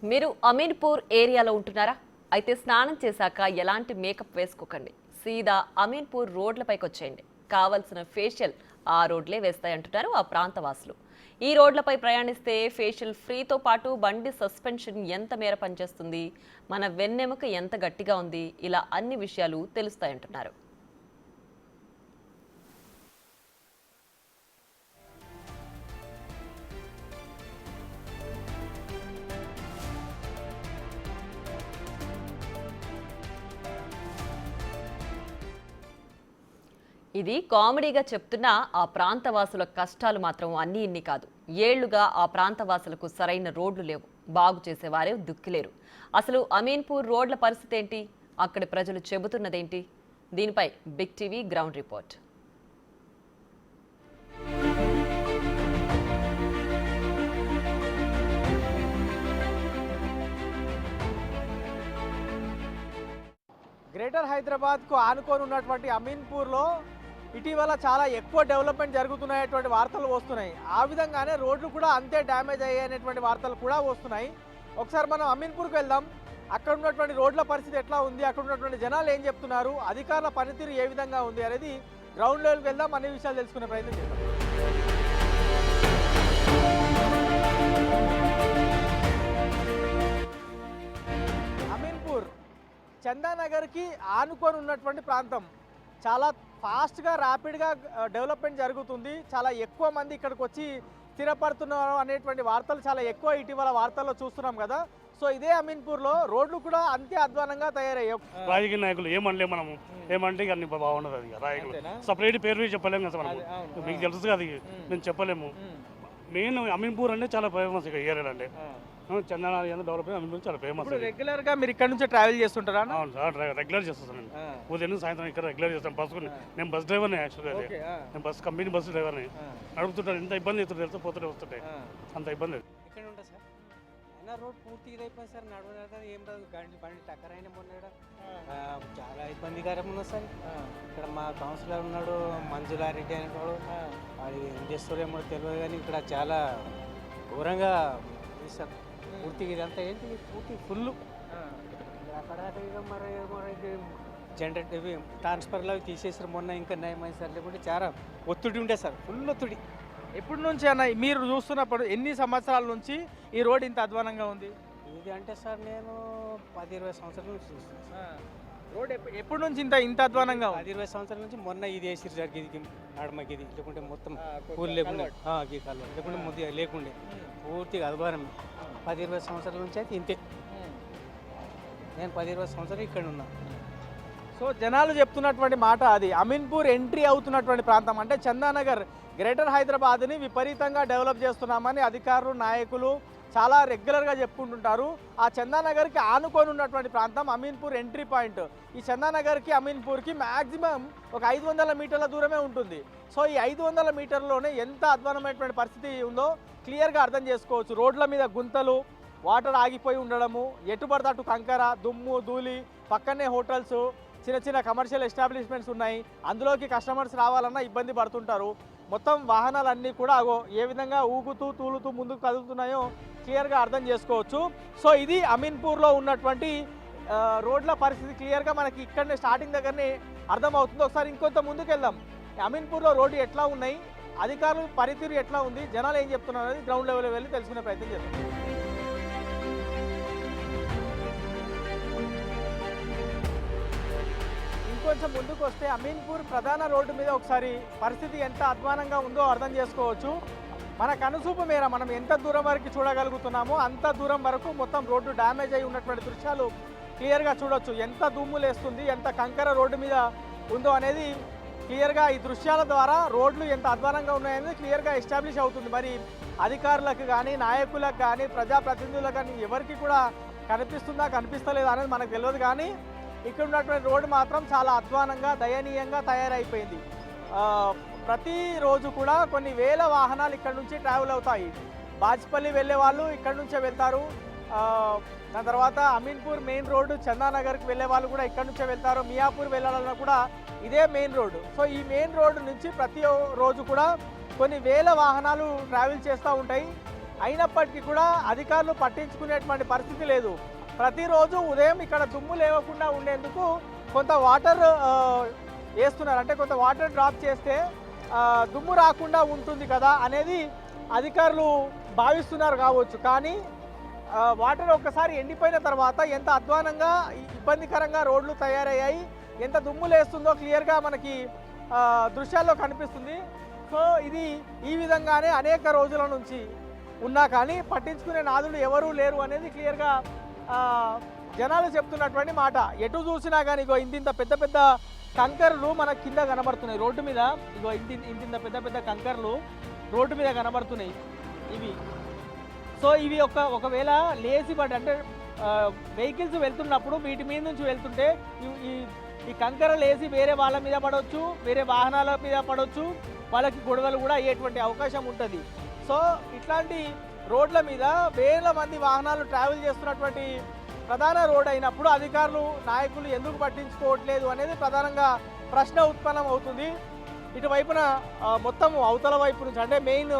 మీరు అమీన్పూర్ ఏరియాలో ఉంటున్నారా? అయితే స్నానం చేశాక ఎలాంటి మేకప్ వేసుకోకండి. సీదా అమీన్పూర్ రోడ్లపైకి వచ్చేయండి. కావలసిన ఫేషియల్ ఆ రోడ్లే వేస్తాయంటున్నారు ఆ ప్రాంతవాసులు. ఈ రోడ్లపై ప్రయాణిస్తే ఫేషియల్ ఫ్రీతో పాటు బండి సస్పెన్షన్ ఎంత మేర పనిచేస్తుంది, మన వెన్నెముక ఎంత గట్టిగా ఉంది, ఇలా అన్ని విషయాలు తెలుస్తాయంటున్నారు. ఇది కామెడీగా చెప్తున్న ఆ ప్రాంతవాసుల కష్టాలు మాత్రం అన్నీ ఇన్ని కాదు. ఏళ్లుగా ఆ ప్రాంతవాసులకు సరైన రోడ్లు లేవు, బాగు చేసేవారే దుక్కిలేరు. అసలు అమీన్పూర్ రోడ్ల పరిస్థితి ఏంటి, అక్కడి ప్రజలు చెబుతున్నదేంటి? దీనిపై big TV ground report. Greater హైదరాబాద్కు ఆనుకొని ఉన్నటువంటి అమీన్పూర్లో ఇటీవల చాలా ఎక్కువ డెవలప్మెంట్ జరుగుతున్నాయటువంటి వార్తలు వస్తున్నాయి. ఆ విధంగానే రోడ్లు కూడా అంతే డ్యామేజ్ అయ్యేటువంటి వార్తలు కూడా వస్తున్నాయి. ఒకసారి మనం అమీన్పూర్కి వెళ్దాం. అక్కడ ఉన్నటువంటి రోడ్ల పరిస్థితి ఎట్లా ఉంది, అక్కడ ఉన్నటువంటి జనాలు ఏం చెప్తున్నారు, అధికారుల పనితీరు ఏ విధంగా ఉంది అనేది గ్రౌండ్ లెవెల్కి వెళ్దాం, అన్ని విషయాలు తెలుసుకునే ప్రయత్నం చేద్దాం. అమీన్పూర్ చందానగర్కి ఆనుకొని ఉన్నటువంటి ప్రాంతం. చాలా ఫాస్ట్గా ర్యాపిడ్గా డెవలప్మెంట్ జరుగుతుంది. చాలా ఎక్కువ మంది ఇక్కడికి వచ్చి స్థిరపడుతున్నారు అనేటువంటి వార్తలు చాలా ఎక్కువ ఇటీవల వార్తల్లో చూస్తున్నాం కదా. సో ఇదే అమీన్పూర్లో రోడ్లు కూడా అంతే అధ్వానంగా తయారయ్యాయి. రాజకీయ నాయకులు ఏమనలే, మనము ఏమంటే అన్ని బాగుండదు. అది రాయకులు సపరేట్ పేరు చెప్పలేము కదా మనము, మీకు తెలుసు కదా, అది మేము చెప్పలేము. మెయిన్ అమీన్పూర్ అంటే చాలా ఫేమస్ ఇక్కడ ఏరియా అంటే చందనాలు డెవలప్ అమీన్పూర్ చాలా ఫేమస్. రెగ్యులర్ గా మీరు ఇక్కడ నుంచి ట్రావెల్ చేస్తుంటారా? అవును సార్, రెగ్యులర్ చేస్తాను. ఉదయం సాయంత్రం ఇక్కడ రెగ్యులర్ చేస్తాను. బస్సుకుని నేను బస్ డ్రైవర్ని, యాక్చువల్గా నేను బస్ కంపెనీ బస్సు డ్రైవర్ని నడుపుతుంటాను. ఎంత ఇబ్బంది అవుతుంది, పోతుంటే వస్తుంటాయి, అంత ఇబ్బంది. ఇక్కడ ఉంటా సార్, అయినా రోడ్ పూర్తి ఇదైపోయింది సార్. నడవలేదు, ఏం రాదు, బండి టక్కర్ అయినా మొన్న చాలా ఇబ్బందికరంగా ఉన్నది సార్. ఇక్కడ మా కౌన్సిలర్ ఉన్నాడు మంజులారెడ్డి అనేవాడు, అది ఏం చేస్తారేమో తెలియదు, కానీ ఇక్కడ చాలా ఘోరంగా ఉంది సార్. పూర్తిగా ఇదంతా ఏంటి, పూర్తి ఫుల్ అక్కడ మరి జనరేట్ ఇవి ట్రాన్స్ఫర్లు అవి తీసేసారు మొన్న. ఇంకా నయమైంది సార్, లేకుంటే చాలా ఒత్తిడి ఉండే సార్, ఫుల్ ఒత్తిడి. ఎప్పటి నుంచి అన్న మీరు చూస్తున్నప్పుడు ఎన్ని సంవత్సరాల నుంచి ఈ రోడ్ ఇంత అధ్వానంగా ఉంది? ఇది అంటే సార్ నేను 10-20 సంవత్సరాల నుంచి చూస్తున్నాను. రోడ్ ఎప్పటి నుంచి ఇంత అధ్వానంగా ఉంది? 10-20 సంవత్సరాల నుంచి. మొన్న ఇది వేసి జరిగేది నడమకి, ఇది లేకుంటే మొత్తం పూలు లేకుండా లేకుంటే ముందు లేకుండే పూర్తిగా అధ్వానం. 10-20 సంవత్సరాల నుంచి అయితే ఇంతే. నేను 10-20 సంవత్సరాలు ఇక్కడ ఉన్నా. సో జనాలు చెప్తున్నటువంటి మాట అది. అమీన్పూర్ ఎంట్రీ అవుతున్నటువంటి ప్రాంతం అంటే చందానగర్ గ్రేటర్ హైదరాబాద్ని విపరీతంగా డెవలప్ చేస్తున్నామని అధికారులు, నాయకులు చాలా రెగ్యులర్గా చెప్పుకుంటుంటారు. ఆ చందానగర్కి ఆనుకొని ఉన్నటువంటి ప్రాంతం అమీన్పూర్ ఎంట్రీ పాయింట్. ఈ చందానగర్కి అమీన్పూర్కి మ్యాక్సిమం ఒక 500 మీటర్ల దూరమే ఉంటుంది. సో ఈ 500 మీటర్లోనే ఎంత అధ్వానమైనటువంటి పరిస్థితి ఉందో క్లియర్గా అర్థం చేసుకోవచ్చు. రోడ్ల మీద గుంతలు, వాటర్ ఆగిపోయి ఉండడము, ఎటుపడితే అటు కంకర, దుమ్ము, ధూళి, పక్కనే హోటల్స్, చిన్న చిన్న కమర్షియల్ ఎస్టాబ్లిష్మెంట్స్ ఉన్నాయి. అందులోకి కస్టమర్స్ రావాలన్నా ఇబ్బంది పడుతుంటారు. మొత్తం వాహనాలన్నీ కూడా ఏ విధంగా ఊగుతూ తూలుతూ ముందుకు కదులుతున్నాయో క్లియర్గా అర్థం చేసుకోవచ్చు. సో ఇది అమీన్పూర్లో ఉన్నటువంటి రోడ్ల పరిస్థితి. క్లియర్గా మనకి ఇక్కడనే స్టార్టింగ్ దగ్గరనే అర్థమవుతుంది. ఒకసారి ఇంకొంత ముందుకు వెళ్దాం. అమీన్పూర్లో రోడ్డు ఎట్లా ఉన్నాయి, అధికారులు పనితీరు ఎట్లా ఉంది, జనాలు ఏం చెప్తున్నారు అనేది గ్రౌండ్ లెవెల్లో వెళ్ళి తెలుసుకునే ప్రయత్నం చేద్దాం. ఇంకొంచెం ముందుకు వస్తే అమీన్పూర్ ప్రధాన రోడ్డు మీద ఒకసారి పరిస్థితి ఎంత అధ్వానంగా ఉందో అర్థం చేసుకోవచ్చు. మన కనుసూపు మేర మనం ఎంత దూరం వరకు చూడగలుగుతున్నామో అంత దూరం వరకు మొత్తం రోడ్డు డ్యామేజ్ అయి ఉన్నటువంటి దృశ్యాలు క్లియర్గా చూడొచ్చు. ఎంత దుమ్ము లేస్తుంది, ఎంత కంకర రోడ్డు మీద ఉందో అనేది క్లియర్గా ఈ దృశ్యాల ద్వారా రోడ్లు ఎంత అధ్వానంగా ఉన్నాయనేది క్లియర్గా ఎస్టాబ్లిష్ అవుతుంది. మరి అధికారులకు కానీ, నాయకులకు కానీ, ప్రజాప్రతినిధులకు కానీ ఎవరికి కూడా కనిపిస్తుందా కనిపిస్తలేదా అనేది మనకు తెలియదు. కానీ ఇక్కడ ఉన్నటువంటి రోడ్డు మాత్రం చాలా అధ్వానంగా, దయనీయంగా తయారైపోయింది. ప్రతిరోజు కూడా కొన్ని వేల వాహనాలు ఇక్కడ నుంచి ట్రావెల్ అవుతాయి. బాజ్పల్లి వెళ్ళే వాళ్ళు ఇక్కడ నుంచే వెళ్తారు. దాని తర్వాత అమీన్పూర్ మెయిన్ రోడ్డు చందానగర్కి వెళ్ళే వాళ్ళు కూడా ఇక్కడ నుంచే వెళ్తారు. మియాపూర్ వెళ్ళాలన్నా కూడా ఇదే మెయిన్ రోడ్డు. సో ఈ మెయిన్ రోడ్డు నుంచి ప్రతి రోజు కూడా కొన్ని వేల వాహనాలు ట్రావెల్ చేస్తూ ఉంటాయి. అయినప్పటికీ కూడా అధికారులు పట్టించుకునేటువంటి పరిస్థితి లేదు. ప్రతిరోజు ఉదయం ఇక్కడ దుమ్ము లేవకుండా ఉండేందుకు కొంత వాటర్ వేస్తున్నారు. అంటే కొంత వాటర్ డ్రాప్ చేస్తే దుమ్ము రాకుండా ఉంటుంది కదా అనేది అధికారులు భావిస్తున్నారు కావచ్చు. కానీ వాటర్ ఒక్కసారి ఎండిపోయిన తర్వాత ఎంత అధ్వానంగా ఇబ్బందికరంగా రోడ్లు తయారయ్యాయి, ఎంత దుమ్ము లేస్తుందో క్లియర్గా మనకి దృశ్యాల్లో కనిపిస్తుంది. సో ఇది ఈ విధంగానే అనేక రోజుల నుంచి ఉన్నా కానీ పట్టించుకునే నాదులు ఎవరూ లేరు అనేది క్లియర్గా జనాలు చెప్తున్నటువంటి మాట. ఎటు చూసినా కానీ ఇగో ఇంత పెద్ద పెద్ద కంకర్లు మన కింద కనబడుతున్నాయి రోడ్డు మీద. ఇగో ఇంత పెద్ద పెద్ద కంకర్లు రోడ్డు మీద కనబడుతున్నాయి ఇవి. సో ఇవి ఒకవేళ లేచి పడి అంటే వెహికల్స్ వెళ్తున్నప్పుడు వీటి మీద నుంచి వెళ్తుంటే ఈ కంకర లేచి వేరే వాళ్ళ మీద పడవచ్చు, వేరే వాహనాల మీద పడవచ్చు, వాళ్ళకి గొడవలు కూడా అయ్యేటువంటి అవకాశం ఉంటుంది. సో ఇట్లాంటి రోడ్ల మీద వేల మంది వాహనాలు ట్రావెల్ చేస్తున్నటువంటి ప్రధాన రోడ్ అయినప్పుడు అధికారులు నాయకులు ఎందుకు పట్టించుకోవట్లేదు అనేది ప్రధానంగా ప్రశ్న ఉత్పన్నం అవుతుంది. ఇటువైపున మొత్తం అవతల వైపు నుంచి అంటే మెయిన్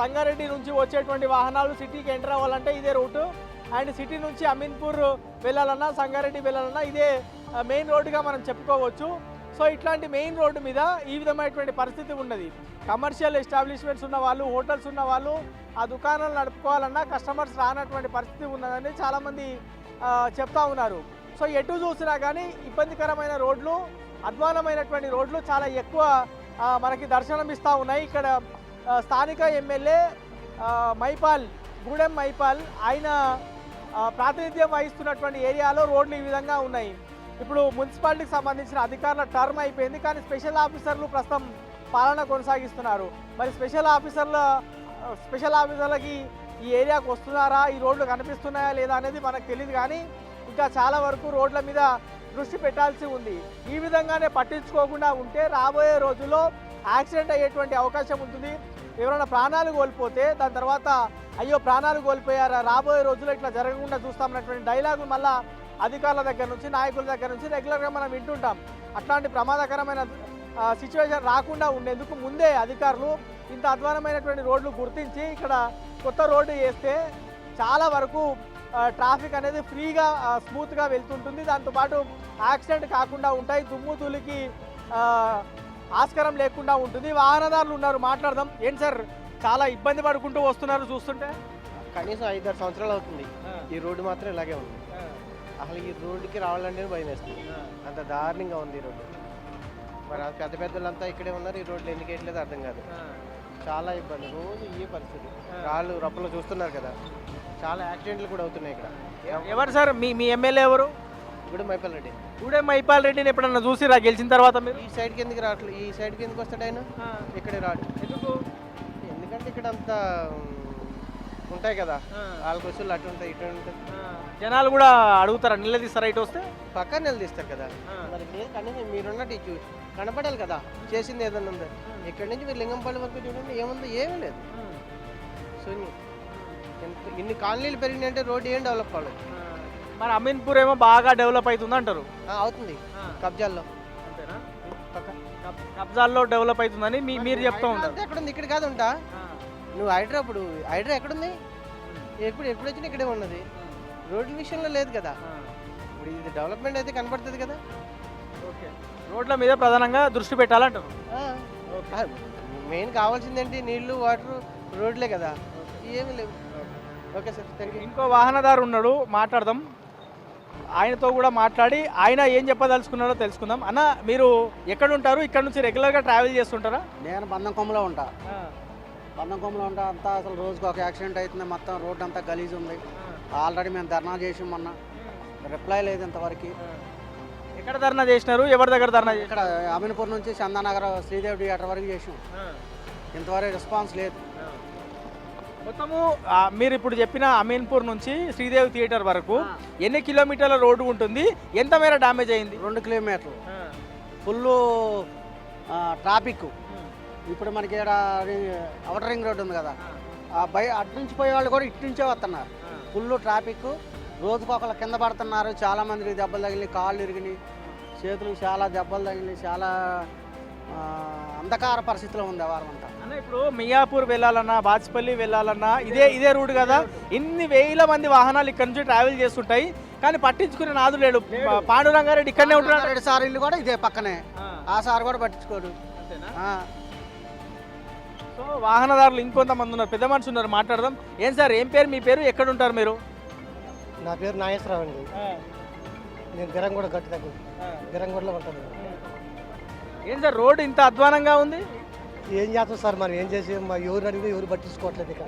సంగారెడ్డి నుంచి వచ్చేటువంటి వాహనాలు సిటీకి ఎంటర్ అవ్వాలంటే ఇదే రూటు. అండ్ సిటీ నుంచి అమీన్పూర్ వెళ్ళాలన్నా సంగారెడ్డి వెళ్ళాలన్నా ఇదే మెయిన్ రోడ్డుగా మనం చెప్పుకోవచ్చు. సో ఇట్లాంటి మెయిన్ రోడ్డు మీద ఈ విధమైనటువంటి పరిస్థితి ఉన్నది. కమర్షియల్ ఎస్టాబ్లిష్మెంట్స్ ఉన్న వాళ్ళు, హోటల్స్ ఉన్న వాళ్ళు ఆ దుకాణాలు నడుపుకోవాలన్నా కస్టమర్స్ రానటువంటి పరిస్థితి ఉన్నదని చాలామంది చెప్తా ఉన్నారు. సో ఎటు చూసినా కానీ ఇబ్బందికరమైన రోడ్లు, అధ్వానమైనటువంటి రోడ్లు చాలా ఎక్కువ మనకి దర్శనమిస్తూ ఉన్నాయి. ఇక్కడ స్థానిక ఎమ్మెల్యే గూడెం మైపాల్ ఆయన ప్రాతినిధ్యం వహిస్తున్నటువంటి ఏరియాలో రోడ్లు ఈ విధంగా ఉన్నాయి. ఇప్పుడు మున్సిపాలిటీకి సంబంధించిన అధికారుల టర్మ్ అయిపోయింది, కానీ స్పెషల్ ఆఫీసర్లు ప్రస్తుతం పాలన కొనసాగిస్తున్నారు. మరి స్పెషల్ ఆఫీసర్లకి ఈ ఏరియాకు వస్తున్నారా, ఈ రోడ్లు కనిపిస్తున్నాయా లేదా అనేది మనకు తెలియదు. కానీ ఇంకా చాలా వరకు రోడ్ల మీద దృష్టి పెట్టాల్సి ఉంది. ఈ విధంగానే పట్టించుకోకుండా ఉంటే రాబోయే రోజుల్లో యాక్సిడెంట్ అయ్యేటువంటి అవకాశం ఉంటుంది. ఎవరైనా ప్రాణాలు కోల్పోతే దాని తర్వాత అయ్యో ప్రాణాలు కోల్పోయారా, రాబోయే రోజుల్లో ఇట్లా జరగకుండా చూస్తామన్నటువంటి డైలాగులు మళ్ళీ అధికారుల దగ్గర నుంచి, నాయకుల దగ్గర నుంచి రెగ్యులర్గా మనం వింటుంటాం. అట్లాంటి ప్రమాదకరమైన సిచ్యువేషన్ రాకుండా ఉండేందుకు ముందే అధికారులు ఇంత అధ్వానమైనటువంటి రోడ్లు గుర్తించి ఇక్కడ కొత్త రోడ్డు వేస్తే చాలా వరకు ట్రాఫిక్ అనేది ఫ్రీగా స్మూత్గా వెళ్తుంటుంది. దాంతోపాటు యాక్సిడెంట్ కాకుండా ఉంటాయి, దుమ్ము ధూళికి ఆస్కారం లేకుండా ఉంటుంది. వాహనదారులు ఉన్నారు, మాట్లాడదాం. ఏంటి సార్, చాలా ఇబ్బంది పడుకుంటూ వస్తున్నారు చూస్తుంటే? కనీసం 5-6 సంవత్సరాలు అవుతుంది ఈ రోడ్డు మాత్రం ఇలాగే ఉంది. అసలు ఈ రోడ్డుకి రావాలంటే భయం వేస్తుంది, అంత దారుణంగా ఉంది ఈ రోడ్డు. మరి పెద్ద పెద్దలంతా ఇక్కడే ఉన్నారు, ఈ రోడ్లు ఎందుకు వేయట్లేదు అర్థం కాదు. చాలా ఇబ్బంది, రోజు ఈ పరిస్థితి. రాళ్ళు రప్పలు చూస్తున్నారు కదా, చాలా యాక్సిడెంట్లు కూడా అవుతున్నాయి ఇక్కడ. ఎవరు సార్ మీ ఎమ్మెల్యే ఎవరు? గూడెం మైపాల్ రెడ్డి. గూడెం మైపాల్ రెడ్డిని ఎప్పుడన్నా చూసిరా గెలిచిన తర్వాత మీరు? ఈ సైడ్కి ఎందుకు రావట్లేదు, ఈ సైడ్కి ఎందుకు వస్తాడు ఆయన? ఇక్కడే రాడు. ఎందుకంటే ఇక్కడ అంతా ఉంటాయి కదా, వాళ్ళ బస్సులు అటు ఉంటాయి ఇటు ఉంటాయి. జనాలు కూడా అడుగుతారా, నిలదీస్తారా ఇటు వస్తే? పక్కా నిలదీస్తారు కదా. మరి లేదు కనీసం మీరున్నట్టు ఇచ్చు కనపడాలి కదా, చేసింది ఏదన్నా ఉందో. ఇక్కడ నుంచి మీరు లింగంపల్లి వరకు చూడండి, ఏముందో ఏమీ లేదు. శూన్యం. ఇన్ని కాలనీలు పెరిగినాయంటే రోడ్డు ఏం డెవలప్ అవ్వలేదు. మరి అమీన్పూర్ ఏమో బాగా డెవలప్ అవుతుంది అంటారు. అవుతుంది కబ్జాల్లో. అంతేనా? కబ్జాల్లో డెవలప్ అవుతుందని మీరు చెప్తా ఉంటారు. ఎక్కడుంది? ఇక్కడ కాదు ఉంటా. నువ్వు హైడ్రా ఎక్కడుంది? ఎప్పుడు వచ్చినా ఇక్కడే ఉన్నది. రోడ్ల విషయంలో లేదు కదా. ఇప్పుడు ఇది డెవలప్మెంట్ అయితే కనపడుతుంది కదా. ఓకే, రోడ్ల మీద ప్రధానంగా దృష్టి పెట్టాలంటారు. మెయిన్ కావాల్సిందేంటి? నీళ్లు, వాటర్, రోడ్లే కదా, ఏమీ లేవు. Okay sir, thank you. ఇంకో వాహనదారు ఉన్నాడు, మాట్లాడదాం. ఆయనతో కూడా మాట్లాడి ఆయన ఏం చెప్పదలుచుకున్నారో తెలుసుకుందాం. అన్న, మీరు ఎక్కడ ఉంటారు? ఇక్కడ నుంచి రెగ్యులర్గా ట్రావెల్ చేస్తుంటారా? నేను బంధంకొమ్మలో ఉంటా. అంతా అసలు రోజుకు ఒక యాక్సిడెంట్ అవుతుంది. మొత్తం రోడ్డు అంతా గలీజ్ ఉంది. ఆల్రెడీ మేము ధర్నా చేసి మొన్న రిప్లై లేదు ఇంతవరకు. ఎక్కడ ధర్నా చేసినారు? ఎవరి దగ్గర ధర్నా చేసి? ఇక్కడ అమీన్పూర్ నుంచి చందానగర్ శ్రీదేవి థియేటర్ వరకు చేసాం. ఇంతవరకు రెస్పాన్స్ లేదు. మొత్తము మీరు ఇప్పుడు చెప్పిన అమీన్పూర్ నుంచి శ్రీదేవి థియేటర్ వరకు ఎన్ని కిలోమీటర్ల రోడ్డు ఉంటుంది? ఎంత మేర డ్యామేజ్ అయింది? 2 కిలోమీటర్లు ఫుల్ ట్రాఫిక్. ఇప్పుడు మనకి ఇక్కడ అవుటర్ రింగ్ రోడ్డు ఉంది కదా, అటు నుంచి పోయే వాళ్ళు కూడా ఇటు నుంచే వస్తున్నారు. Full traffic. రోజుకు ఒకళ్ళు కింద పడుతున్నారు. చాలామందికి దెబ్బలు తగిలినాయి, కాళ్ళు ఇరిగినాయి, చేతులకు చాలా దెబ్బలు తగిలినాయి. చాలా అంధకార పరిస్థితిలో ఉంది వారం అంతా. అన్న ఇప్పుడు మియాపూర్ వెళ్ళాలన్నా బాచ్పల్లి వెళ్ళాలన్నా ఇదే రూట్ కదా, ఇన్ని వేల మంది వాహనాలు ఇక్కడ నుంచి ట్రావెల్ చేస్తుంటాయి కానీ పట్టించుకునే నాదు లేడు. పాండురంగారెడ్డి ఇక్కడనే ఉంటున్నాడు. రెడ్డి సార్ ఇల్లు కూడా ఇదే పక్కనే, ఆ సార్ కూడా పట్టించుకోడు. ఆ. సో వాహనదారులు ఇంకొంతమంది ఉన్నారు, పెద్ద మనుషులు ఉన్నారు, మాట్లాడదాం. ఏం సార్, ఏం పేరు, మీ పేరు, ఎక్కడ ఉంటారు మీరు? నా పేరు నాగేశ్వరరావు అండి. నేను గిరంగూడ గట్టి దగ్గర గిరంగూడలో ఉంటాను. ఏం సార్ రోడ్డు ఇంత అధ్వానంగా ఉంది? ఏం చేస్తాం సార్, మరి ఏం చేసి ఎవరు అడిగినా ఎవరు పట్టించుకోవట్లేదు. ఇక్కడ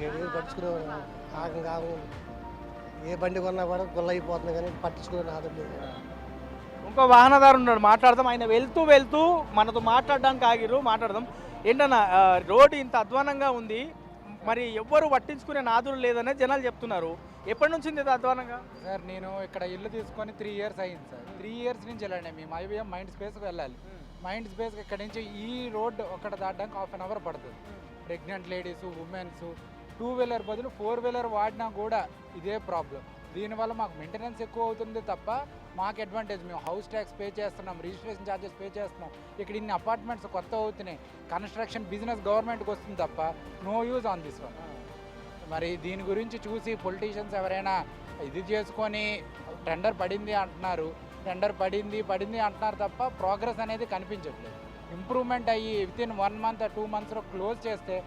ఎవరు పట్టించుకునే ఆగంగా ఏ బండి కొన్నా కూడా గొల్ల అయిపోతుంది కానీ పట్టించుకునే ఆదం లేదు. ఇంకో వాహనదారు ఉన్నాడు, మాట్లాడదాం. ఆయన వెళ్తూ మనతో మాట్లాడడానికి ఆగిరు, మాట్లాడదాం. ఏంటన్నా రోడ్డు ఇంత అధ్వానంగా ఉంది, మరి ఎవ్వరు పట్టించుకునే నాదులు లేదనే జనాలు చెప్తున్నారు. ఎప్పటి నుంచి ఇంత అధ్వానంగా? సార్ నేను ఇక్కడ ఇల్లు తీసుకొని 3 years అయింది సార్. 3 years నుంచి వెళ్ళండి మేము ఐబిఎం మైండ్ స్పేస్కి వెళ్ళాలి. మైండ్ స్పేస్కి ఇక్కడ నుంచి ఈ రోడ్డు ఒక్కడ దాటడానికి 1/2 hour పడుతుంది. ప్రెగ్నెంట్ లేడీస్, ఉమెన్స్ 2-wheeler బదులు 4-wheeler వాడినా కూడా ఇదే ప్రాబ్లం. దీనివల్ల మాకు మెయింటెనెన్స్ ఎక్కువ అవుతుంది తప్ప మాకు అడ్వాంటేజ్. మేము హౌస్ ట్యాక్స్ పే చేస్తున్నాం, రిజిస్ట్రేషన్ ఛార్జెస్ పే చేస్తున్నాం. ఇక్కడ ఇన్ని అపార్ట్మెంట్స్ కొత్త అవుతున్నాయి, కన్స్ట్రక్షన్ బిజినెస్ గవర్నమెంట్కి వస్తుంది తప్ప no use on this one. మరి దీని గురించి చూసి పొలిటీషియన్స్ ఎవరైనా ఇది చేసుకొని టెండర్ పడింది అంటున్నారు, టెండర్ పడింది అంటున్నారు తప్ప ప్రోగ్రెస్ అనేది కనిపించట్లేదు. ఇంప్రూవ్మెంట్ అయ్యి వితిన్ 1 month 2 monthsలో క్లోజ్ చేస్తే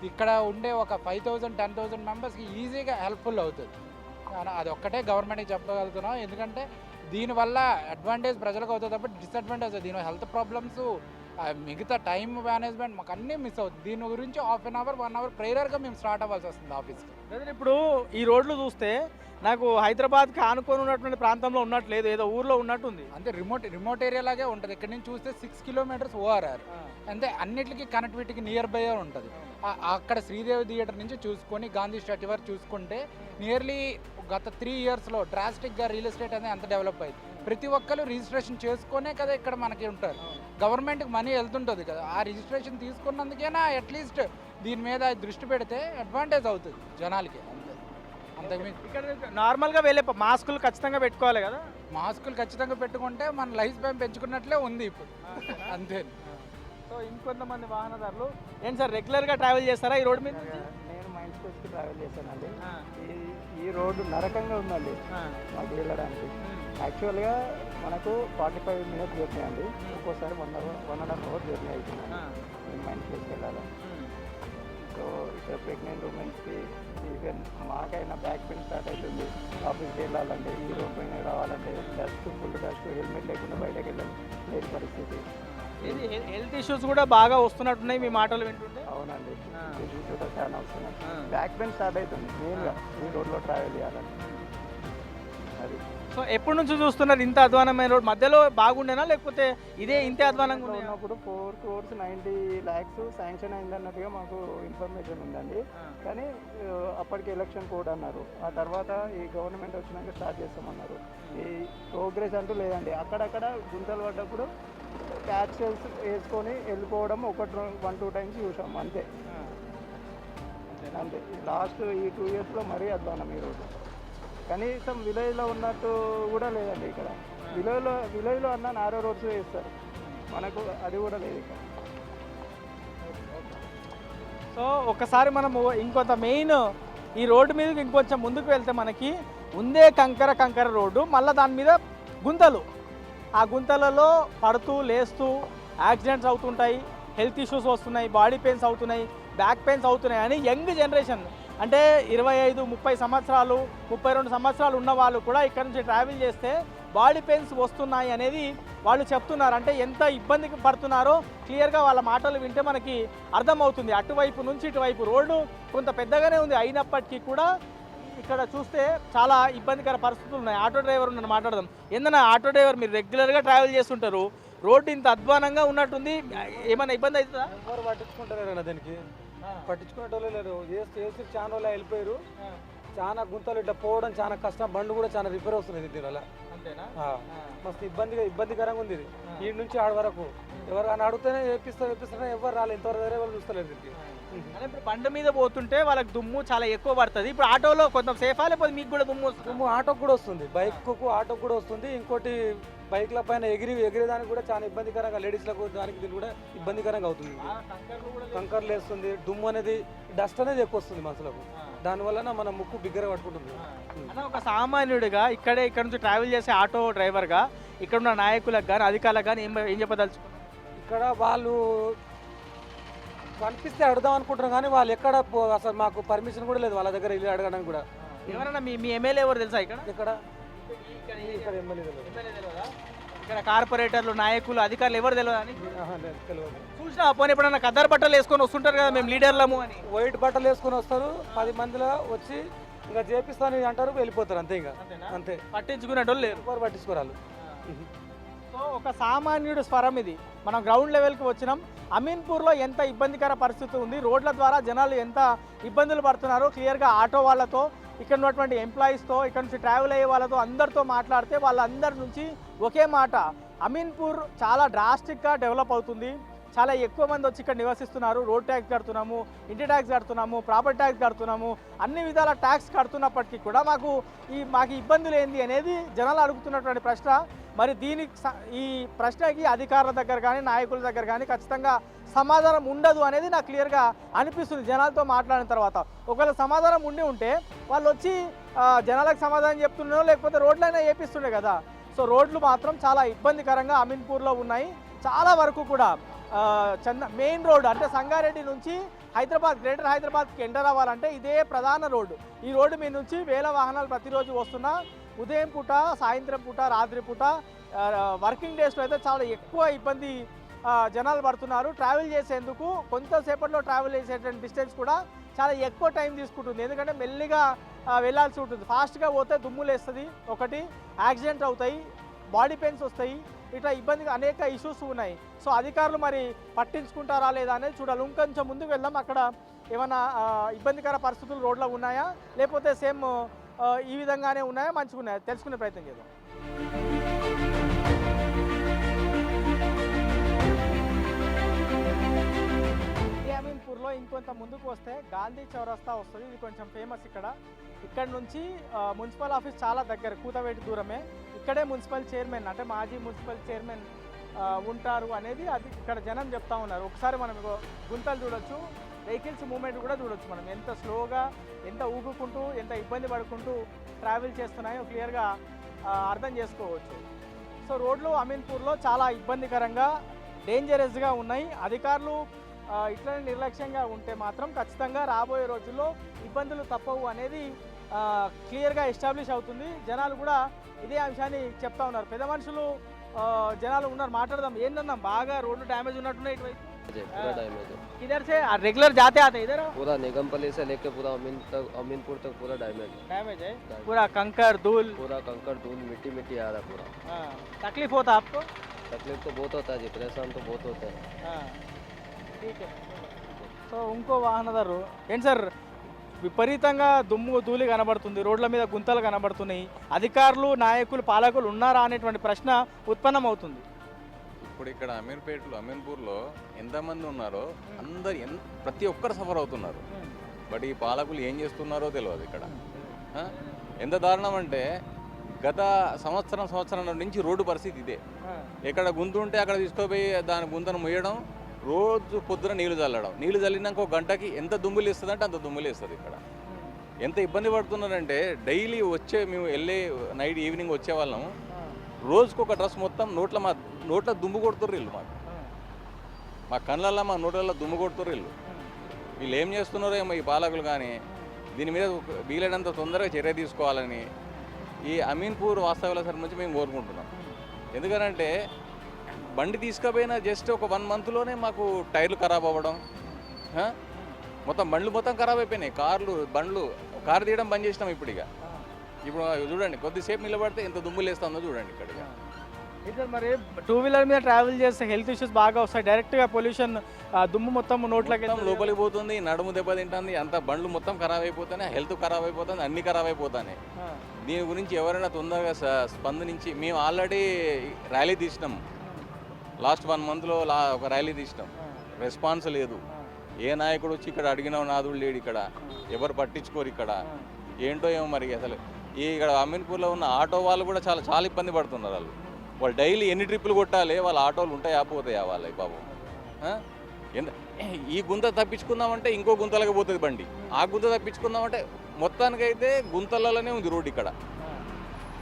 ఇక్కడ ఉండే ఒక 5,000-10,000 మెంబర్స్కి ఈజీగా హెల్ప్ఫుల్ అవుతుంది. అది ఒక్కటే గవర్నమెంట్కి చెప్పగలుగుతున్నాం. ఎందుకంటే దీనివల్ల అడ్వాంటేజ్ ప్రజలకు అవుతుంది తప్ప డిసడ్వాంటేజ్ దీని హెల్త్ ప్రాబ్లమ్స్, మిగతా టైం మేనేజ్మెంట్ మాకు అన్నీ మిస్ అవుతుంది. దీని గురించి 1/2 hour 1 hour ప్రేయర్గా మేము స్టార్ట్ అవ్వాల్సి వస్తుంది ఆఫీస్కి. ఇప్పుడు ఈ రోడ్లు చూస్తే నాకు హైదరాబాద్కి ఆనుకొని ఉన్నటువంటి ప్రాంతంలో ఉన్నట్లేదు, ఏదో ఊర్లో ఉన్నట్టు ఉంది. అంతే రిమోట్ ఏరియా లాగే ఉంటుంది. ఇక్కడ నుంచి చూస్తే 6 kilometers ORR, అంతే అన్నిటికీ కనెక్టివిటీకి నియర్ బై ఉంటుంది. అక్కడ శ్రీదేవి థియేటర్ నుంచి చూసుకొని గాంధీ స్టాట్యూ వరకు చూసుకుంటే నియర్లీ గత 3 yearsలో డ్రాస్టిక్గా రియల్ ఎస్టేట్ అనేది అంత డెవలప్ అయింది. ప్రతి ఒక్కరు రిజిస్ట్రేషన్ చేసుకునే కదా ఇక్కడ మనకి ఉంటారు. గవర్నమెంట్కి మనీ వెళ్తుంటుంది కదా, ఆ రిజిస్ట్రేషన్ తీసుకున్నందుకైనా అట్లీస్ట్ దీని మీద దృష్టి పెడితే అడ్వాంటేజ్ అవుతుంది జనాలకి. అంతే ఇక్కడ నార్మల్గా వెళ్ళే మాస్కులు ఖచ్చితంగా పెట్టుకోవాలి కదా. మాస్కులు ఖచ్చితంగా పెట్టుకుంటే మన లైఫ్ స్పాన్ పెంచుకున్నట్లే ఉంది ఇప్పుడు. అంతే. సో ఇంకొంతమంది వాహనదారులు ఏంటి సార్, రెగ్యులర్గా ట్రావెల్ చేస్తారా ఈ రోడ్డు మీద? నేను మైండ్ స్పేస్కి ట్రావెల్ చేశానండి. ఈ రోడ్డు నరకంగా ఉందండి మాకు వెళ్ళడానికి. యాక్చువల్గా మనకు 45 minutes జర్నీ అండి, ఒక్కోసారి 1.5 hour జర్నీ అవుతుంది నేను మైండ్ స్పేస్కి వెళ్ళాలి. సో ఇక్కడ ప్రెగ్నెంట్ ఉమెన్స్కి ఈవెన్ మాకైనా బ్యాక్ పెయిన్ స్టార్ట్ అవుతుంది. ఆఫీస్కి వెళ్ళాలంటే ఈ రోడ్ పైన రావాలంటే ఫుల్ డస్ట్, హెల్మెట్ లేకుండా బయటకు లేని పరిస్థితి. హెల్త్ ఇష్యూస్ కూడా బాగా వస్తున్నట్టున్నాయి మీ మాటలు వింటుంటే. అవునండి, ఇష్యూస్ కూడా చాలా వస్తున్నాయి. బ్యాక్ పెయిన్ స్టార్ట్ అవుతుంది మెయిన్గా ఈ రోడ్లో ట్రావెల్ చేయాలని. అది సో ఎప్పటి నుంచి చూస్తున్నారు ఇంత అధ్వానమైన రోడ్? మధ్యలో బాగుండేనా లేకపోతే ఇదే ఇంతే అధ్వానంగా ఉన్నప్పుడు 4,90 lakhs శాంక్షన్ అయిందన్నట్టుగా మాకు ఇన్ఫర్మేషన్ ఉందండి. కానీ అప్పటికి ఎలక్షన్ కోడ్ అన్నారు, ఆ తర్వాత ఈ గవర్నమెంట్ వచ్చినాక స్టార్ట్ చేస్తామన్నారు. ఈ ప్రోగ్రెస్ అంటూ లేదండి. అక్కడక్కడ గుంతలు పడ్డప్పుడు క్యాప్సెల్స్ వేసుకొని వెళ్ళిపోవడం 1-2 times చూసాం అంతే. అంతే లాస్ట్ ఈ 2 yearsలో మరీ అధ్వానం ఈ రోడ్డు. కనీసం విలేజ్లో ఉన్నట్టు కూడా లేదండి ఇక్కడ. విలేజ్లో అన్న నారో రోడ్స్ వేస్తారు, మనకు అది కూడా లేదు ఇక్కడ. సో ఒకసారి మనము ఇంకొంత మెయిన్ ఈ రోడ్డు మీదకి ఇంకొంచెం ముందుకు వెళ్తే మనకి ఉందే కంకర రోడ్డు, మళ్ళీ దాని మీద గుంతలు. ఆ గుంతలలో పడుతూ లేస్తూ యాక్సిడెంట్స్ అవుతుంటాయి, హెల్త్ ఇష్యూస్ వస్తున్నాయి, బాడీ పెయిన్స్ అవుతున్నాయి, బ్యాక్ పెయిన్స్ అవుతున్నాయి అని యంగ్ జనరేషన్ అంటే 25-30 సంవత్సరాలు 32 సంవత్సరాలు ఉన్న వాళ్ళు కూడా ఇక్కడ నుంచి ట్రావెల్ చేస్తే బాడీ పెయిన్స్ వస్తున్నాయి అనేది వాళ్ళు చెప్తున్నారు. అంటే ఎంత ఇబ్బందికి పడుతున్నారో క్లియర్గా వాళ్ళ మాటలు వింటే మనకి అర్థమవుతుంది. అటువైపు నుంచి ఇటువైపు రోడ్డు కొంత పెద్దగానే ఉంది, అయినప్పటికీ కూడా ఇక్కడ చూస్తే చాలా ఇబ్బందికర పరిస్థితులు ఉన్నాయి. ఆటో డ్రైవర్ ఉన్నాను, మాట్లాడదాం. ఏందన్నా ఆటో డ్రైవర్, మీరు రెగ్యులర్గా ట్రావెల్ చేస్తుంటారు, రోడ్డు ఇంత అధ్వానంగా ఉన్నట్టుంది, ఏమైనా ఇబ్బంది అవుతుందా? ఎవరు పట్టించుకుంటారు దానికి, పట్టించుకునేటోళ్ళు లేరు. చేసి చాలా రోజులు వెళ్ళిపోయారు. చాలా గుంతలు ఇట్లా పోవడం చాలా కష్టం, బండ్లు కూడా చాలా రిపేర్ వస్తున్నాయి దీనివల్ల. అంతేనా ఆ, మస్తు ఇబ్బందికరంగా ఉంది ఇది ఈ నుంచి ఆడ వరకు ఎవరైనా అడిగితేనే వేపిస్తానే ఎవరు రాలేదు ఇంతవరకు వేరే వాళ్ళు చూస్తలేదు దీనికి అంటే ఇప్పుడు బండి మీద పోతుంటే వాళ్ళకి దుమ్ము చాలా ఎక్కువ పడుతుంది. ఇప్పుడు ఆటోలో కొంచెం సేఫా లేకపోతే మీకు కూడా దుమ్ము వస్తుంది? దుమ్ము ఆటోకు కూడా వస్తుంది, బైక్కు ఆటోకు కూడా వస్తుంది. ఇంకోటి బైక్ల పైన ఎగిరేదానికి కూడా చాలా ఇబ్బందికరంగా, లేడీస్లకు దానికి దీనికి కూడా ఇబ్బందికరంగా అవుతుంది. కంకర్లు వేస్తుంది, దుమ్ము అనేది డస్ట్ అనేది ఎక్కువ వస్తుంది మనుషులకు. దానివల్ల మన ముక్కు బిగ్గర పట్టుకుంటుంది. అన్న ఒక సామాన్యుడిగా ఇక్కడ నుంచి ట్రావెల్ చేసే ఆటో డ్రైవర్గా ఇక్కడ ఉన్న నాయకులకు కానీ అధికారులకు కానీ ఏం చెప్పదలుచుకున్నారు? ఇక్కడ వాళ్ళు కనిపిస్తే అడుగుదాం అనుకుంటున్నారు కానీ వాళ్ళు ఎక్కడ అసలు మాకు పర్మిషన్ కూడా లేదు వాళ్ళ దగ్గర వెళ్ళి అడగడానికి కూడా. ఎవరన్నా మీ ఎమ్మెల్యే ఎవరు తెలుసా ఇక్కడ? ఇక్కడ ఎమ్మెల్యే ఇక్కడ కార్పొరేటర్లు, నాయకులు, అధికారులు ఎవరు తెలియదు అని తెలియదు. చూసినా పోనీ ఎప్పుడన్నా కద్దరు బట్టలు వేసుకొని వస్తుంటారు కదా మేము లీడర్లము అని. వైట్ బట్టలు వేసుకొని వస్తారు, 10 మందిలో వచ్చి ఇంకా చేపిస్తాను అంటారు, వెళ్ళిపోతారు అంతే. ఇంకా అంతే, పట్టించుకునేటోళ్ళు లేరు, ఎవరు పట్టించుకోరాలు. సో ఒక సామాన్యుడు స్వరం ఇది. మనం గ్రౌండ్ లెవెల్కి వచ్చినాం. అమీన్పూర్లో ఎంత ఇబ్బందికర పరిస్థితి ఉంది, రోడ్ల ద్వారా జనాలు ఎంత ఇబ్బందులు పడుతున్నారో క్లియర్గా ఆటో వాళ్ళతో, ఇక్కడ ఉన్నటువంటి ఎంప్లాయీస్తో, ఇక్కడ నుంచి ట్రావెల్ అయ్యే వాళ్ళతో అందరితో మాట్లాడితే వాళ్ళందరి నుంచి ఒకే మాట, అమీన్పూర్ చాలా డ్రాస్టిక్గా డెవలప్ అవుతుంది. చాలా ఎక్కువ మంది వచ్చి ఇక్కడ నివసిస్తున్నారు. రోడ్ ట్యాక్స్ కడుతున్నాము, ఇంటి ట్యాక్స్ కడుతున్నాము, ప్రాపర్టీ ట్యాక్స్ కడుతున్నాము, అన్ని విధాల ట్యాక్స్ కడుతున్నప్పటికీ కూడా మాకు ఇబ్బందులు ఏంది అనేది జనాలు అడుగుతున్నటువంటి ప్రశ్న. మరి ఈ ప్రశ్నకి అధికారుల దగ్గర కానీ నాయకుల దగ్గర కానీ ఖచ్చితంగా సమాధానం ఉండదు అనేది నాకు క్లియర్గా అనిపిస్తుంది జనాలతో మాట్లాడిన తర్వాత. ఒకవేళ సమాధానం ఉంటే వాళ్ళు వచ్చి జనాలకు సమాధానం చెప్తున్నారో లేకపోతే రోడ్లైనా వేపిస్తుండే కదా. సో రోడ్లు మాత్రం చాలా ఇబ్బందికరంగా అమీన్పూర్లో ఉన్నాయి. చాలా వరకు కూడా మెయిన్ రోడ్ అంటే సంగారెడ్డి నుంచి హైదరాబాద్, గ్రేటర్ హైదరాబాద్కి ఎంటర్ అవ్వాలంటే ఇదే ప్రధాన రోడ్డు. ఈ రోడ్డు మీద నుంచి వేల వాహనాలు ప్రతిరోజు వస్తున్నా. ఉదయం పూట, సాయంత్రం పూట, రాత్రి పూట, వర్కింగ్ డేస్లో అయితే చాలా ఎక్కువ ఇబ్బంది జనాలు పడుతున్నారు. ట్రావెల్ చేసేందుకు కొంతసేపట్లో ట్రావెల్ చేసేటువంటి డిస్టెన్స్ కూడా చాలా ఎక్కువ టైం తీసుకుంటుంది. ఎందుకంటే మెల్లిగా వెళ్ళాల్సి ఉంటుంది. ఫాస్ట్గా పోతే దుమ్ములు వేస్తుంది, ఒకటి యాక్సిడెంట్ అవుతాయి, బాడీ పెయిన్స్ వస్తాయి, ఇట్లా ఇబ్బందిగా అనేక ఇష్యూస్ ఉన్నాయి. సో అధికారులు మరి పట్టించుకుంటారా లేదా అనేది చూడాలి. ఇంకొంచెం ముందుకు వెళ్దాం. అక్కడ ఏమైనా ఇబ్బందికర పరిస్థితులు రోడ్లో ఉన్నాయా లేకపోతే సేమ్ ఈ విధంగానే ఉన్నాయా, మంచిగా ఉన్నాయా తెలుసుకునే ప్రయత్నం చేద్దాం. అమీన్పూర్లో ఇంకొంత ముందుకు వస్తే గాంధీ చౌరస్తా వస్తుంది. ఇది కొంచెం ఫేమస్ ఇక్కడ నుంచి మున్సిపల్ ఆఫీస్ చాలా దగ్గర, కూతవేటి దూరమే. ఇక్కడే మున్సిపల్ చైర్మన్ అంటే మాజీ మున్సిపల్ చైర్మన్ ఉంటారు అనేది అది ఇక్కడ జనం చెప్తా ఉన్నారు. ఒకసారి మనం గుంతలు చూడొచ్చు, వెహికల్స్ మూవ్మెంట్ కూడా చూడొచ్చు. మనం ఎంత స్లోగా, ఎంత ఊగుకుంటూ, ఎంత ఇబ్బంది పడుకుంటూ ట్రావెల్ చేస్తున్నాయో క్లియర్గా అర్థం చేసుకోవచ్చు. సో రోడ్లు అమీన్పూర్లో చాలా ఇబ్బందికరంగా, డేంజరస్గా ఉన్నాయి. అధికారులు ఇట్లనే నిర్లక్ష్యంగా ఉంటే మాత్రం ఖచ్చితంగా రాబోయే రోజుల్లో ఇబ్బందులు తప్పవు అనేది క్లియర్గా ఎస్టాబ్లిష్ అవుతుంది. జనాలు కూడా ఇదే అంశాన్ని చెప్తా ఉన్నారు. పెద్ద మనుషులు జనాలు ఉన్నారు, మాట్లాడదాం. ఏంటన్నా బాగా రోడ్డు డ్యామేజ్ ఉన్నట్టున్నాయి ఇటువైపు? पूरा डैमेज है, किधर से रेगुलर जाते आते इधर? पूरा निगमपल्ली से लेके पूरा अमीनपुर तक पूरा डैमेज है पूरा कंकर धूल, पूरा कंकड़ धूल मिट्टी मिट्टी आ रहा है पूरा। तकलीफ होता आपको? तकलीफ तो बहुत होता है जी, परेशान तो बहुत होता है। ठीक है. సో ఇంకో వాహనదారు ఏంటి సార్, విపరీతంగా దుమ్ము ధూళి కనబడుతుంది, రోడ్ల మీద గుంతలు కనబడుతున్నాయి, అధికారులు, నాయకులు, పాలకులు ఉన్నారా అనేటువంటి ప్రశ్న ఉత్పన్నమవుతుంది. ఇప్పుడు ఇక్కడ అమీన్పూర్లో ఎంతమంది ఉన్నారో ప్రతి ఒక్కరు సఫర్ అవుతున్నారు. బట్ ఈ పాలకులు ఏం చేస్తున్నారో తెలియదు ఇక్కడ. ఎంత దారుణం అంటే గత సంవత్సరం నుంచి రోడ్డు పరిస్థితి ఇదే. ఎక్కడ గుంత ఉంటే అక్కడ తీసుకుపోయి దాని గుంతను మొయ్యడం, రోజు పొద్దున నీళ్లు చల్లడం, నీళ్లు చల్లినాక ఒక గంటకి ఎంత దుమ్ములు వేస్తుంది అంటే అంత దుమ్ములు వేస్తుంది. ఇక్కడ ఎంత ఇబ్బంది పడుతున్నారంటే డైలీ మేము వెళ్ళే నైట్ ఈవినింగ్ వచ్చే వాళ్ళము, రోజుకు ఒక డ్రెస్ మొత్తం నోట్ల దుమ్ము కొడుతుర్రు వీళ్ళు. మా కళ్ళల్లో, మా నోట్లలో దుమ్ము కొడుతుర్రు వీళ్ళు. వీళ్ళు ఏం చేస్తున్నారో ఏమో ఈ పాలకులు. కానీ దీని మీద వీలైనంత తొందరగా చర్య తీసుకోవాలని ఈ అమీన్పూర్ వాస్తవాల సార్ నుంచి మేము కోరుకుంటున్నాం. ఎందుకనంటే బండి తీసుకుపోయినా జస్ట్ ఒక 1 మంత్లోనే మాకు టైర్లు ఖరాబ్ అవ్వడం, బండ్లు మొత్తం ఖరాబ్ అయిపోయినాయి. కారు తీయడం బంద్ చేసినాం ఇప్పుడు. ఇప్పుడు చూడండి, కొద్దిసేపు నిలబడితే ఎంత దుమ్ములు వేస్తుందో చూడండి. ఇక్కడ సార్ మరి టూ వీలర్ మీద ట్రావెల్ చేస్తే హెల్త్ ఇష్యూస్ బాగా వస్తాయి, డైరెక్ట్గా పొల్యూషన్ దుమ్ము మొత్తం నోట్లోకి మొత్తం లోపలికి పోతుంది, నడుము దెబ్బతింటుంది, అంత బండ్లు మొత్తం ఖరాబ్ అయిపోతున్నాయి, హెల్త్ ఖరాబ్ అయిపోతుంది, అన్ని ఖరాబ్ అయిపోతున్నాయి. దీని గురించి ఎవరైనా తొందరగా స్పందించి, మేము ఆల్రెడీ ర్యాలీ తీసినాం, లాస్ట్ 1 monthలో ఒక ర్యాలీ తీసినాం, రెస్పాన్స్ లేదు. ఏ నాయకుడు వచ్చి ఇక్కడ అడిగిన నాదుడు లేడు, ఇక్కడ ఎవరు పట్టించుకోరు. ఇక్కడ ఏంటో ఏమో మరి అసలు ఇక్కడ అమీన్పూర్లో ఉన్న ఆటో వాళ్ళు కూడా చాలా ఇబ్బంది పడుతున్నారు. వాళ్ళు డైలీ ఎన్ని ట్రిప్పులు కొట్టాలి, వాళ్ళ ఆటోలు ఉంటాయా పోతాయా వాళ్ళ బాబు. ఈ గుంత తప్పించుకుందామంటే ఇంకో గుంతలకు పోతుంది బండి, ఆ గుంత తప్పించుకుందామంటే మొత్తానికైతే గుంతలలోనే ఉంది రోడ్డు. ఇక్కడ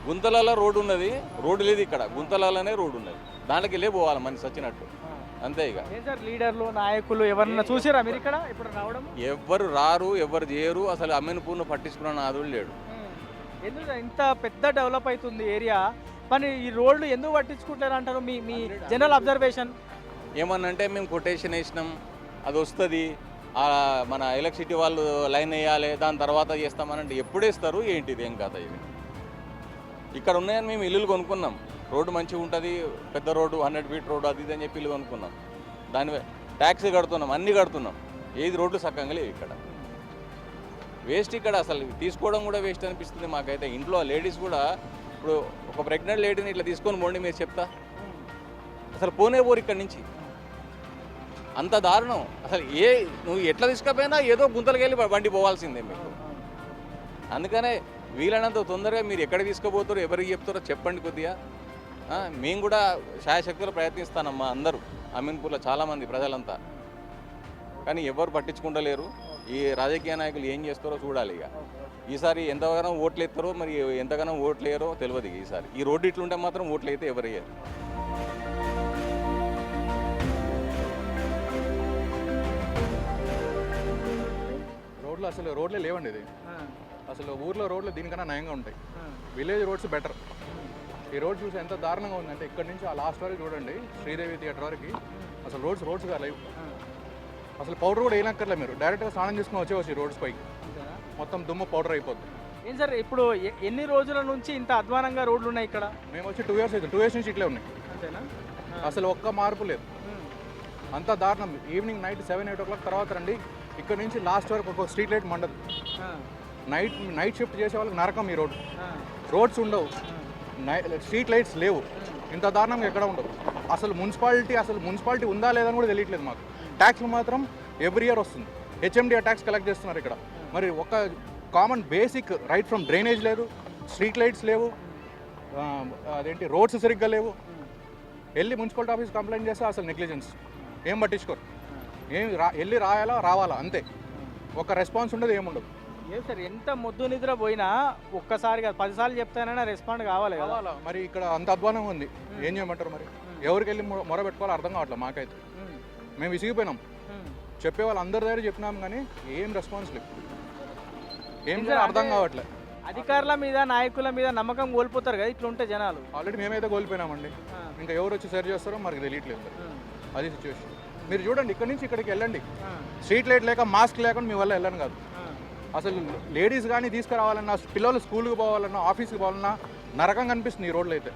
గుంతలలో రోడ్డు ఉన్నది, రోడ్డు లేదు, ఇక్కడ గుంతలలోనే రోడ్డు ఉన్నది, దాంట్లోకి వెళ్ళే పోవాలి మనిషి వచ్చినట్టు, అంతే. ఇక లీడర్లు నాయకులు ఎవరన్నా చూసారా మీరు ఇక్కడ ఇప్పుడు రావడం? ఎవ్వరు రారు, ఎవరు చేయరు, అసలు అమీన్పూర్ను పట్టించుకున్న నాదుడు లేడు. ఎందుకు ఇంత పెద్ద డెవలప్ అవుతుంది ఏరియా, కానీ ఈ రోడ్లు ఎందుకు పట్టించుకుంటారు అంటారు? మీ జనరల్ అబ్జర్వేషన్ ఏమన్నంటే మేము కొటేషన్ వేసినాం, అది వస్తుంది, మన ఎలక్ట్రిసిటీ వాళ్ళు లైన్ వేయాలి, దాని తర్వాత చేస్తామనంటే ఎప్పుడు వేస్తారు ఏంటిది, ఏం కాదు. ఇది ఇక్కడ ఉన్నాయని మేము ఇల్లులు కొనుక్కున్నాం, రోడ్డు మంచిగా ఉంటుంది, పెద్ద రోడ్డు 100 feet రోడ్డు అది ఇది అని చెప్పి ఇల్లు కొనుక్కున్నాం, దాని ట్యాక్స్ కడుతున్నాం, అన్నీ కడుతున్నాం, ఏది రోడ్లు సక్కంగా లేవు. ఇక్కడ వేస్ట్, ఇక్కడ అసలు తీసుకోవడం కూడా వేస్ట్ అనిపిస్తుంది మాకైతే. ఇంట్లో లేడీస్ కూడా ఇప్పుడు ఒక ప్రెగ్నెంట్ లేడీని ఇట్లా తీసుకొని పోండి మీరు చెప్తా, అసలు పోనే పోరు ఇక్కడి నుంచి, అంత దారుణం. అసలు నువ్వు ఎట్లా తీసుకపోయినా ఏదో గుంతలకు వెళ్ళి బండి పోవాల్సిందే మీకు. అందుకనే వీలైనంత తొందరగా మీరు ఎక్కడ తీసుకుపోతారో ఎవరికి చెప్తారో చెప్పండి కొద్దిగా. మేము కూడా శాయశక్తులు ప్రయత్నిస్తానమ్మా, అందరూ అమీన్పూర్లో చాలామంది ప్రజలంతా, కానీ ఎవరు పట్టించుకుంటలేరు. ఈ రాజకీయ నాయకులు ఏం చేస్తారో చూడాలి. ఇక ఈసారి ఎంతగానో ఓట్లు ఎత్తారో మరి ఎంతగానో ఓట్లు వేయరో తెలియదు. ఈసారి ఈ రోడ్డు ఇట్లుంటే మాత్రం ఓట్లు అయితే ఎవరు వేయరు. అసలు రోడ్లే లేవండి. ఇది అసలు ఊర్లో రోడ్లు దీనికన్నా నయంగా ఉంటాయి, విలేజ్ రోడ్స్ బెటర్. ఈ రోడ్ చూసి ఎంత దారుణంగా ఉందంటే ఇక్కడ నుంచి ఆ లాస్ట్ వరకు చూడండి, శ్రీదేవి థియేటర్ వరకు అసలు రోడ్స్గా లేవు. అసలు పౌడర్ కూడా వేయనక్కర్లే, మీరు డైరెక్ట్గా స్నానం చేసుకుని వచ్చేవచ్చు ఈ రోడ్స్ పైకి, మొత్తం దుమ్ము పౌడర్ అయిపోద్ది. ఏం సార్ ఇప్పుడు ఎన్ని రోజుల నుంచి ఇంత అధ్వానంగా రోడ్లు ఉన్నాయి ఇక్కడ? మేము వచ్చి 2 years అవుతుంది, 2 years నుంచి ఇట్లే ఉన్నాయి, అంతేనా? అసలు ఒక్క మార్పు లేదు, అంత దారుణం. ఈవినింగ్ నైట్ 7-8 o'clock తర్వాత రండి, ఇక్కడ నుంచి లాస్ట్ వరకు ఒక స్ట్రీట్ లైట్ మండదు. నైట్ షిఫ్ట్ చేసే వాళ్ళకి నరకం ఈ రోడ్డు. రోడ్స్ ఉండవు, స్ట్రీట్ లైట్స్ లేవు, ఇంత దారుణంగా ఎక్కడ ఉండవు. అసలు మున్సిపాలిటీ ఉందా లేదని కూడా తెలియట్లేదు మాకు. ట్యాక్స్లు మాత్రం ఎవ్రీ ఇయర్ వస్తుంది, హెచ్ఎండిఏ ట్యాక్స్ కలెక్ట్ చేస్తున్నారు ఇక్కడ. మరి ఒక common basic right from drainage లేదు, స్ట్రీట్ లైట్స్ లేవు, అదేంటి రోడ్స్ సరిగ్గా లేవు. వెళ్ళి మున్సిపాలిటీ ఆఫీస్ కంప్లైంట్ చేస్తే అసలు నెగ్లిజెన్స్, ఏం పట్టించుకోరు. వెళ్ళి రావాలా అంతే, ఒక రెస్పాన్స్ ఉండదు, ఏముండదు. ఏం సార్ ఎంత మొద్దు నిద్ర పోయినా ఒక్కసారిగా 10 సార్లు చెప్తానైనా రెస్పాండ్ కావాలి కదా. మరి ఇక్కడ అంత అధ్వానంగా ఉంది, ఏం చేయమంటారు? మరి ఎవరికి వెళ్ళి మొర పెట్టుకోవాలో అర్థం కావట్లేదు మాకైతే. మేము విసిగిపోయినాం, చెప్పే వాళ్ళు అందరి దగ్గర చెప్పినాం కానీ ఏం రెస్పాన్స్ లేదు, ఏం అర్థం కావట్లేదు. అధికారుల మీద నాయకుల మీద నమ్మకం కోల్పోతారు కదా ఇట్లా ఉంటే జనాలు. ఆల్రెడీ మేమైతే కోల్పోయినామండి, ఇంకా ఎవరు వచ్చి సరి చేస్తారో మనకు తెలియట్లేదు, అది సిచ్యువేషన్. మీరు చూడండి, ఇక్కడ నుంచి ఇక్కడికి వెళ్ళండి, స్ట్రీట్ లైట్ లేక మాస్క్ లేకుండా మీ వల్ల వెళ్ళను కాదు. అసలు లేడీస్ కానీ తీసుకురావాలన్నా, పిల్లలు స్కూల్కి పోవాలన్నా, ఆఫీస్కి పోవాలన్నా నరకంగా కనిపిస్తుంది ఈ రోడ్లు అయితే.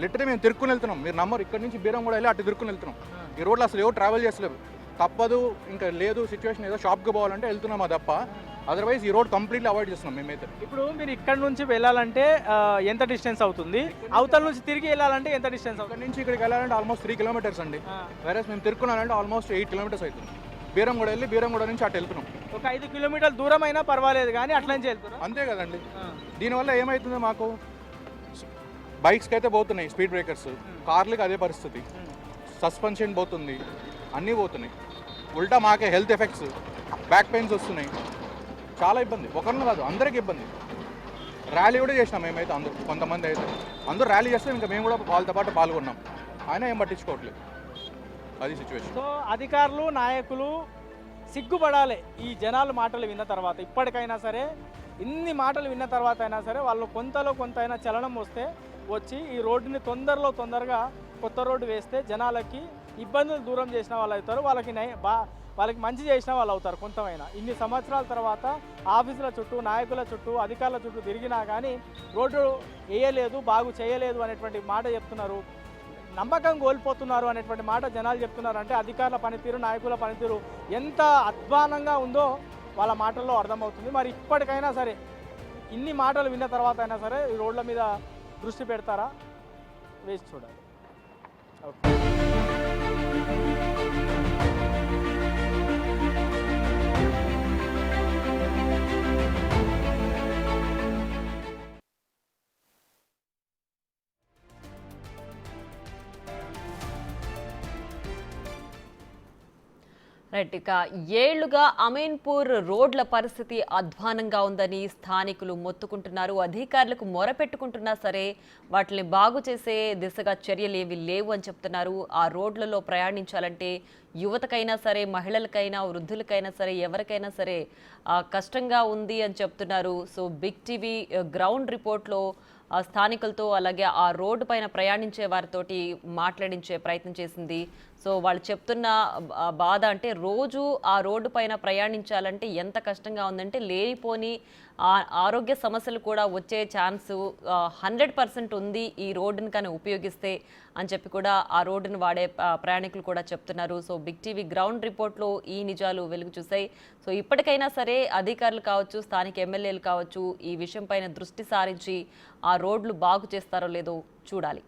లిటరీ మేము తిరుక్కుని వెళ్తున్నాం, మీరు నమ్మరు, ఇక్కడ నుంచి బీరం కూడా వెళ్ళి అటు తిరుక్కుని వెళ్తున్నాం. ఈ రోడ్లు అసలు ఎవరు ట్రావెల్ చేస్తలేరు, తప్పదు ఇంకా లేదు సిచ్యువేషన్, ఏదో షాప్కి పోవాలంటే వెళ్తున్నామా తప్ప అదర్వైజ్ ఈ రోడ్ కంప్లీట్లీ అవాయిడ్ చేస్తున్నాం మేమైతే. ఇప్పుడు మీరు ఇక్కడ నుంచి వెళ్ళాలంటే ఎంత డిస్టెన్స్ అవుతుంది? అవతల నుంచి తిరిగి వెళ్ళాలంటే ఎంత డిస్టెన్స్ అవుతుంది? ఇక్కడ నుంచి ఇక్కడికి వెళ్ళాలంటే ఆల్మోస్ట్ 3 kilometers అండి, వేరే మేము తిరుక్కున్నానంటే ఆల్మోస్ట్ 8 kilometers అవుతుంది. బీరంగూడ వెళ్ళి బీరంగూడ నుంచి అటు వెళ్తున్నాం. ఒక 5 kilometer దూరం అయినా పర్వాలేదు కానీ అట్లా నుంచి వెళ్తున్నాం, అంతే కదండి. దీనివల్ల ఏమవుతుంది, మాకు బైక్స్కి అయితే పోతున్నాయి స్పీడ్ బ్రేకర్స్, కార్లకి అదే పరిస్థితి, సస్పెన్షన్ పోతుంది, అన్నీ పోతున్నాయి. ఉల్టా మాకే హెల్త్ ఎఫెక్ట్స్, బ్యాక్ పెయిన్స్ వస్తున్నాయి, చాలా ఇబ్బంది. ఒకరిని కాదు అందరికీ ఇబ్బంది. ర్యాలీ కూడా చేసినాం మేమైతే, కొంతమంది అయితే అందరూ ర్యాలీ చేస్తే ఇంకా మేము కూడా వాళ్ళతో పాటు పాల్గొన్నాం, ఆయన ఏం పట్టించుకోవట్లేదు, అది సిచ్యువేషన్. సో అధికారులు నాయకులు సిగ్గుపడాలి ఈ జనాల మాటలు విన్న తర్వాత. ఇప్పటికైనా సరే ఇన్ని మాటలు విన్న తర్వాత అయినా సరే వాళ్ళు కొంతలో కొంత అయినా చలనం వచ్చి ఈ రోడ్డుని తొందరగా కొత్త రోడ్డు వేస్తే జనాలకి ఇబ్బందులు దూరం చేసిన వాళ్ళు అవుతారు, వాళ్ళకి మంచి చేసిన వాళ్ళు అవుతారు కొంతమైనా. ఇన్ని సంవత్సరాల తర్వాత ఆఫీసుల చుట్టూ, నాయకుల చుట్టూ, అధికారుల చుట్టూ తిరిగినా కానీ రోడ్డు వేయలేదు, బాగు చేయలేదు అనేటువంటి మాట చెప్తున్నారు. నమ్మకం కోల్పోతున్నారు అనేటువంటి మాట జనాలు చెప్తున్నారు. అంటే అధికారుల పనితీరు, నాయకుల పనితీరు ఎంత అధ్వానంగా ఉందో వాళ్ళ మాటల్లో అర్థమవుతుంది. మరి ఇప్పటికైనా సరే ఇన్ని మాటలు విన్న తర్వాత అయినా సరే ఈ రోడ్ల మీద దృష్టి పెడతారా వేసి చూడాలి. ఓకే. రైట్, ఇక ఏళ్లుగా అమీన్పూర్ రోడ్ల పరిస్థితి అధ్వానంగా ఉందని స్థానికులు మొత్తుకుంటున్నారు. అధికారులకు మొరపెట్టుకుంటున్నా సరే వాటిని బాగు చేసే దిశగా చర్యలు ఏవి లేవు అని చెప్తున్నారు. ఆ రోడ్లలో ప్రయాణించాలంటే యువతకైనా సరే, మహిళలకైనా, వృద్ధులకైనా సరే, ఎవరికైనా సరే కష్టంగా ఉంది అని చెప్తున్నారు. సో బిగ్ టీవీ గ్రౌండ్ రిపోర్ట్లో స్థానికులతో అలాగే ఆ రోడ్డు పైన ప్రయాణించే వారితోటి మాట్లాడించే ప్రయత్నం చేసింది. సో వాళ్ళు చెప్తున్న బాధ అంటే రోజు ఆ రోడ్డు పైన ప్రయాణించాలంటే ఎంత కష్టంగా ఉందంటే లేనిపోని ఆరోగ్య సమస్యలు కూడా వచ్చే ఛాన్స్ 100% ఉంది ఈ రోడ్డుని కానీ ఉపయోగిస్తే అని చెప్పి కూడా ఆ రోడ్డును వాడే ప్రయాణికులు కూడా చెప్తున్నారు. సో బిగ్ టీవీ గ్రౌండ్ రిపోర్ట్లో ఈ నిజాలు వెలుగు చూసాయి. సో ఇప్పటికైనా సరే అధికారులు కావచ్చు, స్థానిక ఎమ్మెల్యేలు కావచ్చు ఈ విషయం పైన దృష్టి సారించి ఆ రోడ్లు బాగు చేస్తారో లేదో చూడాలి.